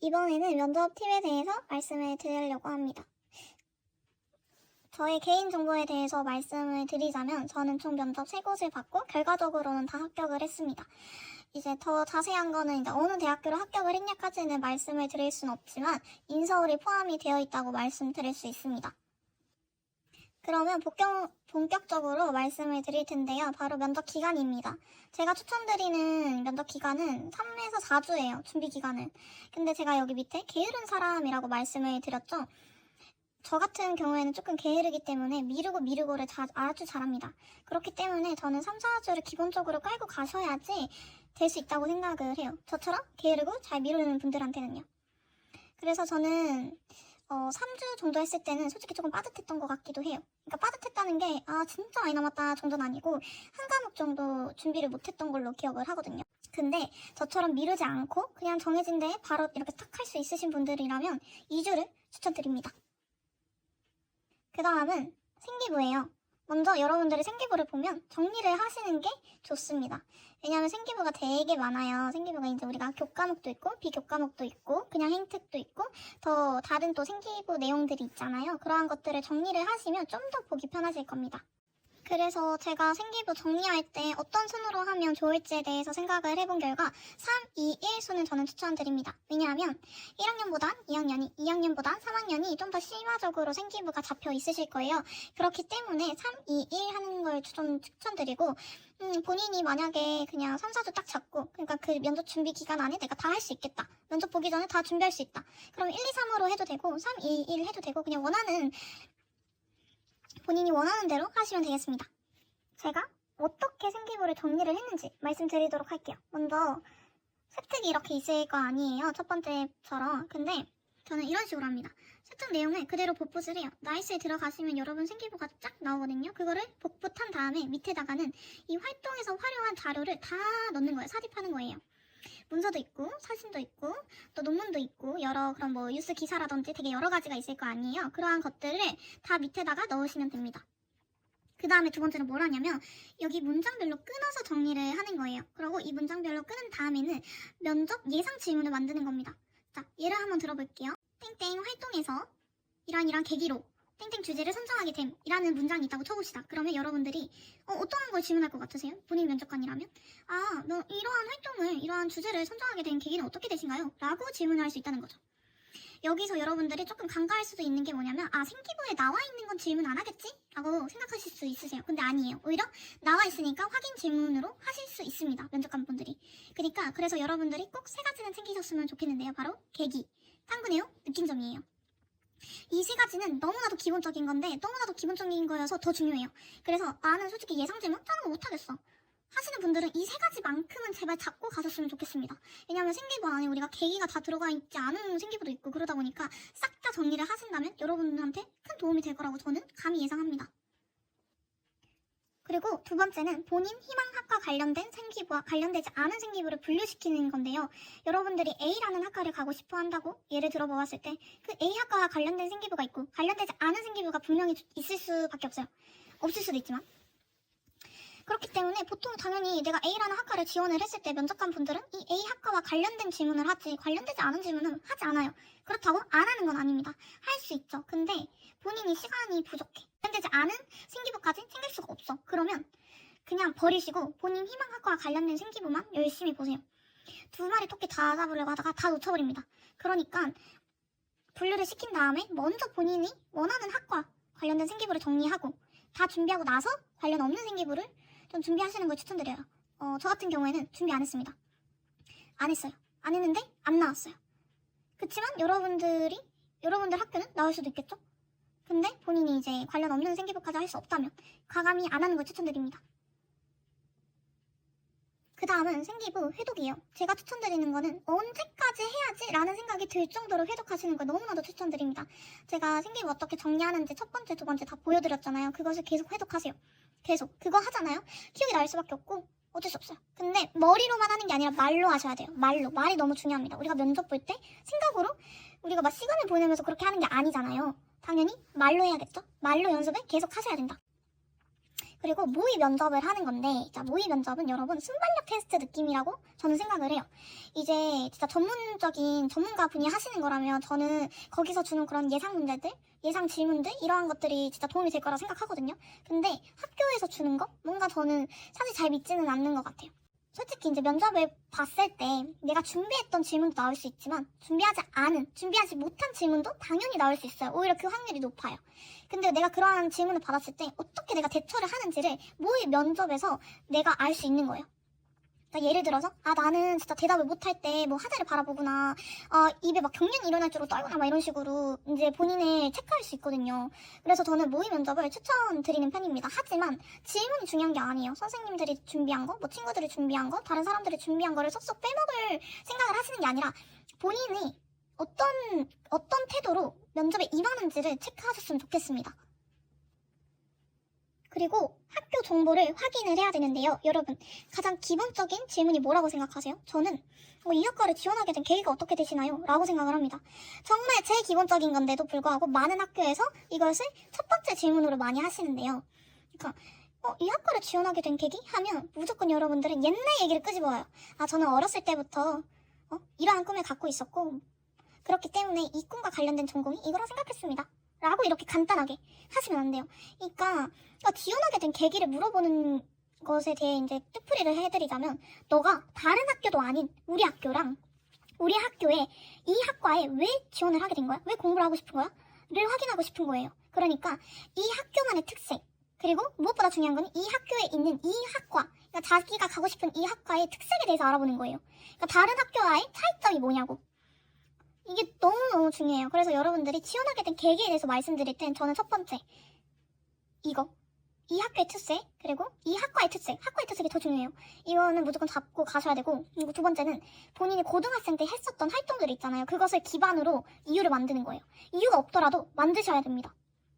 이번에는 면접 팁에 대해서 말씀을 드리려고 합니다. 저의 개인정보에 대해서 말씀을 드리자면 저는 총 면접 3곳을 받고 결과적으로는 다 합격을 했습니다. 이제 더 자세한 거는 이제 어느 대학교를 합격을 했냐까지는 말씀을 드릴 수는 없지만 인서울이 포함이 되어 있다고 말씀드릴 수 있습니다. 그러면 본격적으로 말씀을 드릴 텐데요. 바로 면접 기간입니다. 제가 추천드리는 면접 기간은 3에서 4주예요. 준비 기간은. 근데 제가 여기 밑에 게으른 사람이라고 말씀을 드렸죠. 저 같은 경우에는 조금 게으르기 때문에 미루고를 아주 잘합니다. 그렇기 때문에 저는 3, 4주를 기본적으로 깔고 가셔야지 될 수 있다고 생각을 해요. 저처럼 게으르고 잘 미루는 분들한테는요. 그래서 저는 3주 정도 했을 때는 솔직히 조금 빠듯했던 것 같기도 해요. 그러니까 빠듯했다는 게 진짜 많이 남았다 정도는 아니고 한 과목 정도 준비를 못했던 걸로 기억을 하거든요. 근데 저처럼 미루지 않고 그냥 정해진 데에 바로 이렇게 탁 할 수 있으신 분들이라면 2주를 추천드립니다. 그 다음은 생기부예요. 먼저 여러분들이 생기부를 보면 정리를 하시는 게 좋습니다. 왜냐하면 생기부가 되게 많아요. 생기부가 이제 우리가 교과목도 있고 비교과목도 있고 그냥 행특도 있고 더 다른 또 생기부 내용들이 있잖아요. 그러한 것들을 정리를 하시면 좀 더 보기 편하실 겁니다. 그래서 제가 생기부 정리할 때 어떤 순으로 하면 좋을지에 대해서 생각을 해본 결과 3, 2, 1 순을 저는 추천드립니다. 왜냐하면 1학년보단 2학년이, 2학년보단 3학년이 좀 더 심화적으로 생기부가 잡혀 있으실 거예요. 그렇기 때문에 3, 2, 1 하는 걸 좀 추천드리고 본인이 만약에 그냥 3, 4주 딱 잡고 그러니까 그 면접 준비 기간 안에 내가 다 할 수 있겠다. 면접 보기 전에 다 준비할 수 있다. 그럼 1, 2, 3으로 해도 되고 3, 2, 1 해도 되고 그냥 본인이 원하는 대로 하시면 되겠습니다. 제가 어떻게 생기부를 정리를 했는지 말씀드리도록 할게요. 먼저 습득이 이렇게 있을 거 아니에요. 첫 번째처럼. 근데 저는 이런 식으로 합니다. 습득 내용을 그대로 복붙을 해요. 나이스에 들어가시면 여러분 생기부가 쫙 나오거든요. 그거를 복붙한 다음에 밑에다가는 이 활동에서 활용한 자료를 다 넣는 거예요. 삽입하는 거예요. 문서도 있고 사진도 있고 또 논문도 있고 여러 그런 뭐 뉴스 기사라든지 되게 여러 가지가 있을 거 아니에요. 그러한 것들을 다 밑에다가 넣으시면 됩니다. 그 다음에 두 번째는 뭘 하냐면 여기 문장별로 끊어서 정리를 하는 거예요. 그리고 이 문장별로 끊은 다음에는 면접 예상 질문을 만드는 겁니다. 자, 예를 한번 들어볼게요. 땡땡 활동에서 이러한 계기로 땡땡 주제를 선정하게 됨이라는 문장이 있다고 쳐봅시다. 그러면 여러분들이 어떠한 걸 질문할 것 같으세요? 본인 면접관이라면 이러한 활동을 이러한 주제를 선정하게 된 계기는 어떻게 되신가요? 라고 질문할 수 있다는 거죠. 여기서 여러분들이 조금 간과할 수도 있는 게 뭐냐면 생기부에 나와 있는 건 질문 안 하겠지? 라고 생각하실 수 있으세요. 근데 아니에요. 오히려 나와 있으니까 확인 질문으로 하실 수 있습니다. 면접관 분들이. 그러니까 그래서 여러분들이 꼭 3가지는 챙기셨으면 좋겠는데요. 바로 계기, 탐구 내용, 느낀점이에요. 이 3가지는 너무나도 기본적인 건데 너무나도 기본적인 거여서 더 중요해요. 그래서 나는 솔직히 예상 질문 다른 거 못하겠어 하시는 분들은 이 3가지만큼은 제발 잡고 가셨으면 좋겠습니다. 왜냐하면 생기부 안에 우리가 계기가 다 들어가 있지 않은 생기부도 있고 그러다 보니까 싹 다 정리를 하신다면 여러분들한테 큰 도움이 될 거라고 저는 감히 예상합니다. 그리고 두 번째는 본인 희망학과 관련된 생기부와 관련되지 않은 생기부를 분류시키는 건데요. 여러분들이 A라는 학과를 가고 싶어 한다고 예를 들어 보았을 때 그 A 학과와 관련된 생기부가 있고 관련되지 않은 생기부가 분명히 있을 수밖에 없어요. 없을 수도 있지만 그렇기 때문에 보통 당연히 내가 A라는 학과를 지원을 했을 때 면접관 분들은 이 A 학과와 관련된 질문을 하지 관련되지 않은 질문은 하지 않아요. 그렇다고 안 하는 건 아닙니다. 할 수 있죠. 근데 본인이 시간이 부족해. 관련되지 않은 생기부까지 챙길 수가 없어. 그러면 그냥 버리시고 본인 희망학과와 관련된 생기부만 열심히 보세요. 2마리 토끼 다 잡으려고 하다가 다 놓쳐버립니다. 그러니까 분류를 시킨 다음에 먼저 본인이 원하는 학과 관련된 생기부를 정리하고 다 준비하고 나서 관련 없는 생기부를 좀 준비하시는 걸 추천드려요. 저 같은 경우에는 준비 안 했습니다. 안 했어요. 안 했는데 안 나왔어요. 그치만 여러분들 학교는 나올 수도 있겠죠? 근데 본인이 이제 관련 없는 생기부까지 할 수 없다면 과감히 안 하는 걸 추천드립니다. 그 다음은 생기부 회독이에요. 제가 추천드리는 거는 언제까지 해야지 라는 생각이 들 정도로 회독하시는 걸 너무나도 추천드립니다. 제가 생기부 어떻게 정리하는지 첫 번째, 두 번째 다 보여드렸잖아요. 그것을 계속 회독하세요. 계속 그거 하잖아요. 기억이 날 수밖에 없고 어쩔 수 없어요. 근데 머리로만 하는 게 아니라 말로 하셔야 돼요. 말이 너무 중요합니다. 우리가 면접 볼 때 생각으로 우리가 막 시간을 보내면서 그렇게 하는 게 아니잖아요. 당연히 말로 해야겠죠. 말로 연습을 계속 하셔야 된다. 그리고 모의 면접을 하는 건데, 자, 모의 면접은 여러분 순발력 테스트 느낌이라고 저는 생각을 해요. 이제 진짜 전문적인 전문가 분이 하시는 거라면 저는 거기서 주는 그런 예상 문제들, 예상 질문들 이러한 것들이 진짜 도움이 될 거라 생각하거든요. 근데 학교에서 주는 거? 뭔가 저는 사실 잘 믿지는 않는 것 같아요. 솔직히 이제 면접을 봤을 때 내가 준비했던 질문도 나올 수 있지만 준비하지 못한 질문도 당연히 나올 수 있어요. 오히려 그 확률이 높아요. 근데 내가 그러한 질문을 받았을 때 어떻게 내가 대처를 하는지를 모의 면접에서 내가 알 수 있는 거예요. 그러니까 예를 들어서 나는 진짜 대답을 못할 때 뭐 하늘을 바라보거나 입에 막 경련이 일어날 줄로 떨거나 막 이런 식으로 이제 본인을 체크할 수 있거든요. 그래서 저는 모의 면접을 추천드리는 편입니다. 하지만 질문이 중요한 게 아니에요. 선생님들이 준비한 거, 뭐 친구들이 준비한 거, 다른 사람들이 준비한 거를 쏙쏙 빼먹을 생각을 하시는 게 아니라 본인이 어떤 태도로 면접에 임하는지를 체크하셨으면 좋겠습니다. 그리고 학교 정보를 확인을 해야 되는데요. 여러분, 가장 기본적인 질문이 뭐라고 생각하세요? 저는 이 학과를 지원하게 된 계기가 어떻게 되시나요? 라고 생각을 합니다. 정말 제일 기본적인 건데도 불구하고 많은 학교에서 이것을 첫 번째 질문으로 많이 하시는데요. 그러니까 이 학과를 지원하게 된 계기? 하면 무조건 여러분들은 옛날 얘기를 끄집어와요. 저는 어렸을 때부터 이러한 꿈을 갖고 있었고 그렇기 때문에 이 꿈과 관련된 전공이 이거라 생각했습니다. 라고 이렇게 간단하게 하시면 안 돼요. 그러니까 지원하게 된 계기를 물어보는 것에 대해 이제 뜻풀이를 해드리자면 너가 다른 학교도 아닌 우리 학교랑 우리 학교에 이 학과에 왜 지원을 하게 된 거야? 왜 공부를 하고 싶은 거야? 를 확인하고 싶은 거예요. 그러니까 이 학교만의 특색 그리고 무엇보다 중요한 건 이 학교에 있는 이 학과 그러니까 자기가 가고 싶은 이 학과의 특색에 대해서 알아보는 거예요. 그러니까 다른 학교와의 차이점이 뭐냐고. 이게 너무너무 중요해요. 그래서 여러분들이 지원하게 된 계기에 대해서 말씀드릴 땐 저는 첫 번째 이 학교의 특색 그리고 이 학과의 특색이 더 중요해요. 이거는 무조건 잡고 가셔야 되고 그리고 두 번째는 본인이 고등학생 때 했었던 활동들이 있잖아요. 그것을 기반으로 이유를 만드는 거예요. 이유가 없더라도 만드셔야 됩니다.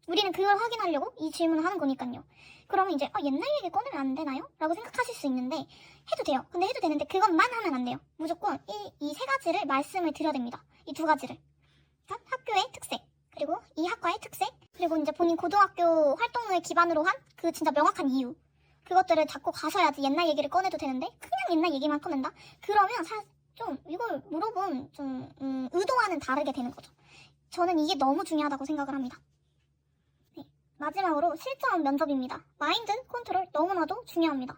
우리는 그걸 확인하려고 이 질문을 하는 거니까요. 그러면 이제 옛날 얘기 꺼내면 안 되나요? 라고 생각하실 수 있는데 해도 돼요. 근데 해도 되는데 그것만 하면 안 돼요. 무조건 이 세 가지를 말씀을 드려야 됩니다. 이 두 가지를. 그러니까 학교의 특색, 그리고 이 학과의 특색, 그리고 이제 본인 고등학교 활동을 기반으로 한 그 진짜 명확한 이유. 그것들을 잡고 가셔야지 옛날 얘기를 꺼내도 되는데 그냥 옛날 얘기만 꺼낸다? 그러면 좀 이걸 물어본 의도와는 다르게 되는 거죠. 저는 이게 너무 중요하다고 생각을 합니다. 마지막으로 실전 면접입니다. 마인드 컨트롤 너무나도 중요합니다.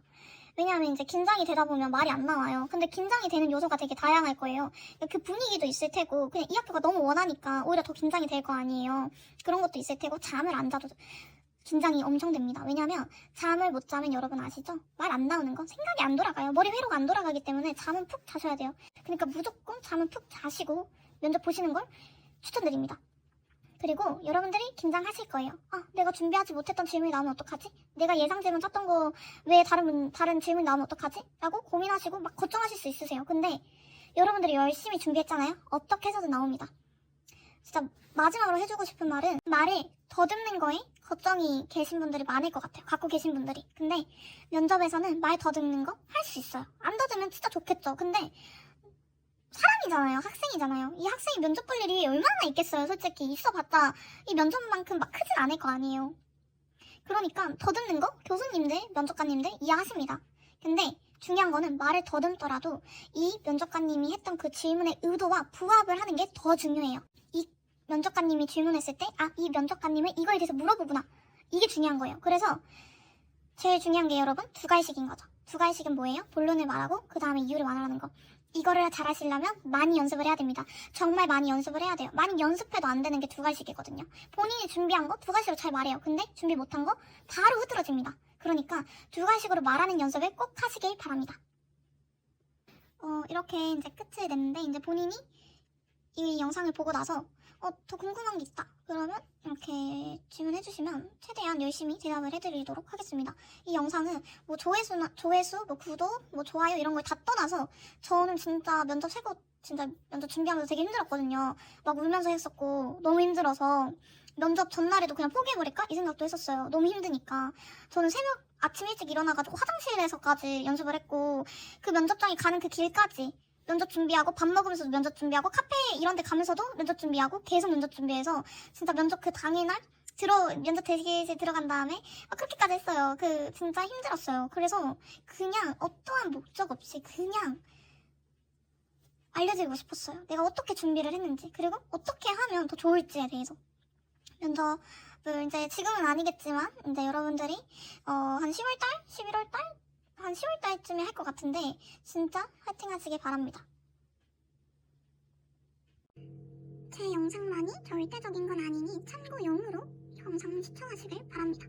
왜냐하면 이제 긴장이 되다 보면 말이 안 나와요. 근데 긴장이 되는 요소가 되게 다양할 거예요. 그 분위기도 있을 테고 그냥 이 학교가 너무 원하니까 오히려 더 긴장이 될 거 아니에요. 그런 것도 있을 테고 잠을 안 자도 긴장이 엄청 됩니다. 왜냐하면 잠을 못 자면 여러분 아시죠? 말 안 나오는 거 생각이 안 돌아가요. 머리 회로가 안 돌아가기 때문에 잠은 푹 자셔야 돼요. 그러니까 무조건 잠은 푹 자시고 면접 보시는 걸 추천드립니다. 그리고 여러분들이 긴장하실 거예요. 내가 준비하지 못했던 질문이 나오면 어떡하지? 내가 예상 질문 쳤던 거 왜 다른 질문이 나오면 어떡하지? 라고 고민하시고 막 걱정하실 수 있으세요. 근데 여러분들이 열심히 준비했잖아요. 어떻게 해서든 나옵니다. 진짜 마지막으로 해주고 싶은 말은 말을 더듬는 거에 걱정이 계신 분들이 많을 것 같아요. 갖고 계신 분들이. 근데 면접에서는 말 더듬는 거 할 수 있어요. 안 더듬으면 진짜 좋겠죠. 근데 사람이잖아요. 학생이잖아요. 이 학생이 면접 볼 일이 얼마나 있겠어요. 솔직히 있어봤자 이 면접만큼 막 크진 않을 거 아니에요. 그러니까 더듬는 거 교수님들, 면접관님들 이해하십니다. 근데 중요한 거는 말을 더듬더라도 이 면접관님이 했던 그 질문의 의도와 부합을 하는 게 더 중요해요. 이 면접관님이 질문했을 때 이 면접관님은 이거에 대해서 물어보구나. 이게 중요한 거예요. 그래서 제일 중요한 게 여러분 두 가지식인 거죠. 두 가지식은 뭐예요? 본론을 말하고 그 다음에 이유를 말하는 거. 이거를 잘 하시려면 많이 연습을 해야 됩니다. 정말 많이 연습을 해야 돼요. 많이 연습해도 안 되는 게 두 가지식이거든요. 본인이 준비한 거 두 가지로 잘 말해요. 근데 준비 못한 거 바로 흐트러집니다. 그러니까 두 가지식으로 말하는 연습을 꼭 하시길 바랍니다. 이렇게 이제 끝을 냈는데 이제 본인이 이 영상을 보고 나서 더 궁금한 게 있다. 그러면 이렇게 질문해 주시면 최대한 열심히 대답을 해드리도록 하겠습니다. 이 영상은 뭐 조회수, 뭐 구독, 뭐 좋아요 이런 걸 다 떠나서 저는 진짜 면접 준비하면서 되게 힘들었거든요. 막 울면서 했었고 너무 힘들어서 면접 전날에도 그냥 포기해버릴까? 이 생각도 했었어요. 너무 힘드니까. 저는 아침 일찍 일어나가지고 화장실에서까지 연습을 했고 그 면접장에 가는 그 길까지 면접 준비하고 밥 먹으면서도 면접 준비하고 카페 이런 데 가면서도 면접 준비하고 계속 면접 준비해서 진짜 면접 그 당일날 면접 대기실 들어간 다음에 그렇게까지 했어요. 진짜 힘들었어요. 그래서 그냥 어떠한 목적 없이 그냥 알려드리고 싶었어요. 내가 어떻게 준비를 했는지, 그리고 어떻게 하면 더 좋을지에 대해서. 면접을 이제 지금은 아니겠지만, 이제 여러분들이, 한 10월달? 11월달? 한 10월달쯤에 할 것 같은데, 진짜 화이팅 하시길 바랍니다. 제 영상만이 절대적인 건 아니니 참고용으로 영상 시청하시길 바랍니다.